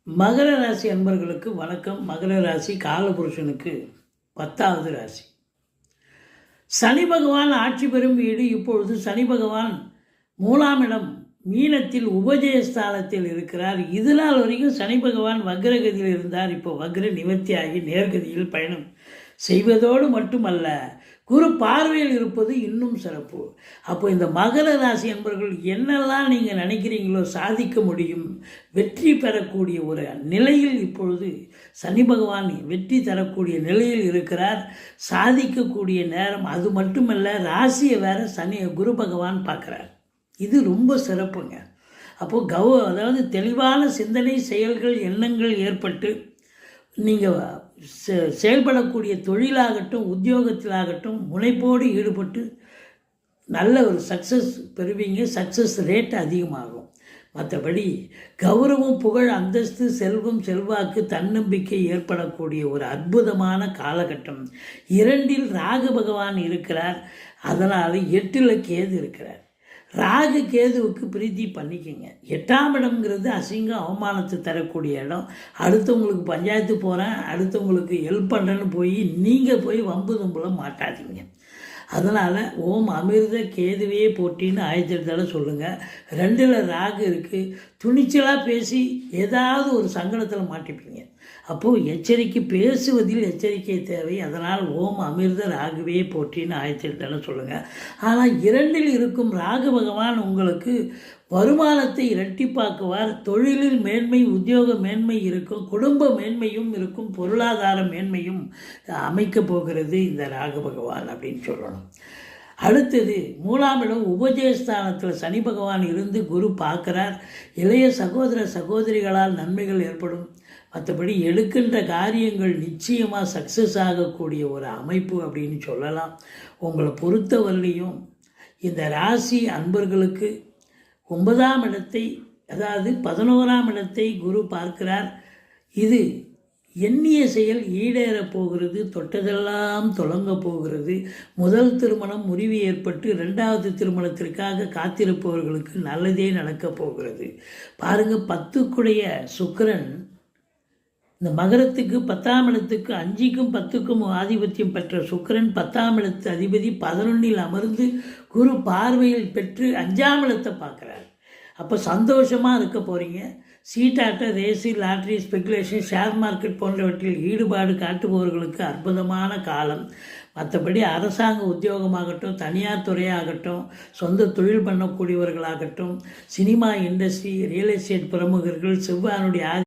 மகர ராசி அன்பர்களுக்கு வணக்கம். மகர ராசி காலபுருஷனுக்கு 10வது ராசி. சனி பகவான் ஆட்சி பெறும் வீடு. இப்பொழுது சனி பகவான் 3ஆம் இடம் மீனத்தில் உபஜயஸ்தானத்தில் இருக்கிறார். இது நாள் வரைக்கும் சனி பகவான் வக்ரகதியில் இருந்தார். இப்போ வக்ர நிவர்த்தி ஆகி நேர்கதியில் பயணம் செய்வதோடு மட்டுமல்ல, குரு பார்வையில் இருப்பது இன்னும் சிறப்பு. அப்போ இந்த மகர ராசி என்பவர்கள் என்னெல்லாம் நீங்கள் நினைக்கிறீங்களோ சாதிக்க முடியும், வெற்றி பெறக்கூடிய ஒரு நிலையில் இப்பொழுது சனி பகவான் வெற்றி தரக்கூடிய நிலையில் இருக்கிறார். சாதிக்கக்கூடிய நேரம். அது மட்டுமல்ல, ராசியை வேற குரு பகவான் பார்க்குறார். இது ரொம்ப சிறப்புங்க. அப்போது அதாவது தெளிவான சிந்தனை, செயல்கள், எண்ணங்கள் ஏற்பட்டு நீங்கள் செயல்படக்கூடிய தொழிலாகட்டும் உத்தியோகத்திலாகட்டும் முனைப்போடு ஈடுபட்டு நல்ல ஒரு சக்ஸஸ் பெறுவீங்க. சக்ஸஸ் ரேட் அதிகமாகும். மற்றபடி கௌரவம், புகழ், அந்தஸ்து, செல்வம், செல்வாக்கு, தன்னம்பிக்கை ஏற்படக்கூடிய ஒரு அற்புதமான காலகட்டம். 2இல் ராகு பகவான் இருக்கிறார். அதனால் 8ல் கேது இருக்கிறார். ராகு கேதுவுக்கு பிரீத்தி பண்ணிக்கோங்க. 8ஆம் இடம்ங்கிறது அசிங்கம், அவமானத்தை தரக்கூடிய இடம். அடுத்தவங்களுக்கு பஞ்சாயத்து போகிறேன், அடுத்தவங்களுக்கு ஹெல்ப் பண்ணுறேன்னு போய் நீங்கள் போய் வம்பு தும்புல மாட்டாதீங்க. அதனால் ஓம் அமிர்த கேதுவே போட்டின்னு 1008 தடவை சொல்லுங்கள். 2ல் ராகு இருக்குது. துணிச்சலாக பேசி ஏதாவது ஒரு சங்கடத்தில் மாட்டிப்பீங்க. அப்போது எச்சரிக்கை, பேசுவதில் எச்சரிக்கை தேவை. அதனால் ஓம் அமிர்த ராகுவே போற்றின்னு 1008 தடவை சொல்லுங்கள். ஆனால் 2ல் இருக்கும் ராகு பகவான் உங்களுக்கு வருமானத்தை இரட்டிப்பாக்குவார். தொழிலில் மேன்மை, உத்தியோக மேன்மை இருக்கும், குடும்ப மேன்மையும் இருக்கும், பொருளாதார மேன்மையும் அமைக்கப் போகிறது இந்த ராகு பகவான் அப்படின்னு சொல்லணும். அடுத்தது 3ஆம் இடம் உபஜயஸ்தானத்தில் சனி பகவான் இருந்து குரு பார்க்குறார். இளைய சகோதர சகோதரிகளால் நன்மைகள் ஏற்படும். மற்றபடி எடுக்கின்ற காரியங்கள் நிச்சயமாக சக்ஸஸ் ஆகக்கூடிய ஒரு அமைப்பு அப்படின்னு சொல்லலாம். உங்களை பொறுத்தவரையிலையும் இந்த ராசி அன்பர்களுக்கு 9ஆம் இடத்தை, அதாவது 11ஆம் இடத்தை குரு பார்க்கிறார். இது எண்ணிய செயல் ஈடேறப் போகிறது. தொட்டதெல்லாம் தொடங்க போகிறது. முதல் திருமணம் முறிவு ஏற்பட்டு 2வது திருமணத்திற்காக காத்திருப்பவர்களுக்கு நல்லதே நடக்கப் போகிறது. பாருங்கள், 10க்குடைய சுக்கிரன் இந்த மகரத்துக்கு 10ஆம் இடத்துக்கு 5க்கும் 10க்கும் ஆதிபத்தியம் பெற்ற சுக்கிரன் 10ஆம் இடத்து அதிபதி 11ல் அமர்ந்து குரு பார்வையில் பெற்று 5ஆம் இடத்தை பார்க்குறார். அப்போ சந்தோஷமாக இருக்க போகிறீங்க. சீட்டாட்ட, race, lottery, speculation, share market போன்றவற்றில் ஈடுபாடு காட்டுபவர்களுக்கு அற்புதமான காலம். மற்றபடி அரசாங்க உத்தியோகமாகட்டும், தனியார் துறையாகட்டும், சொந்த தொழில் பண்ணக்கூடியவர்களாகட்டும், சினிமா இண்டஸ்ட்ரி, ரியல் எஸ்டேட் பிரமுகர்கள், செவ்வானுடைய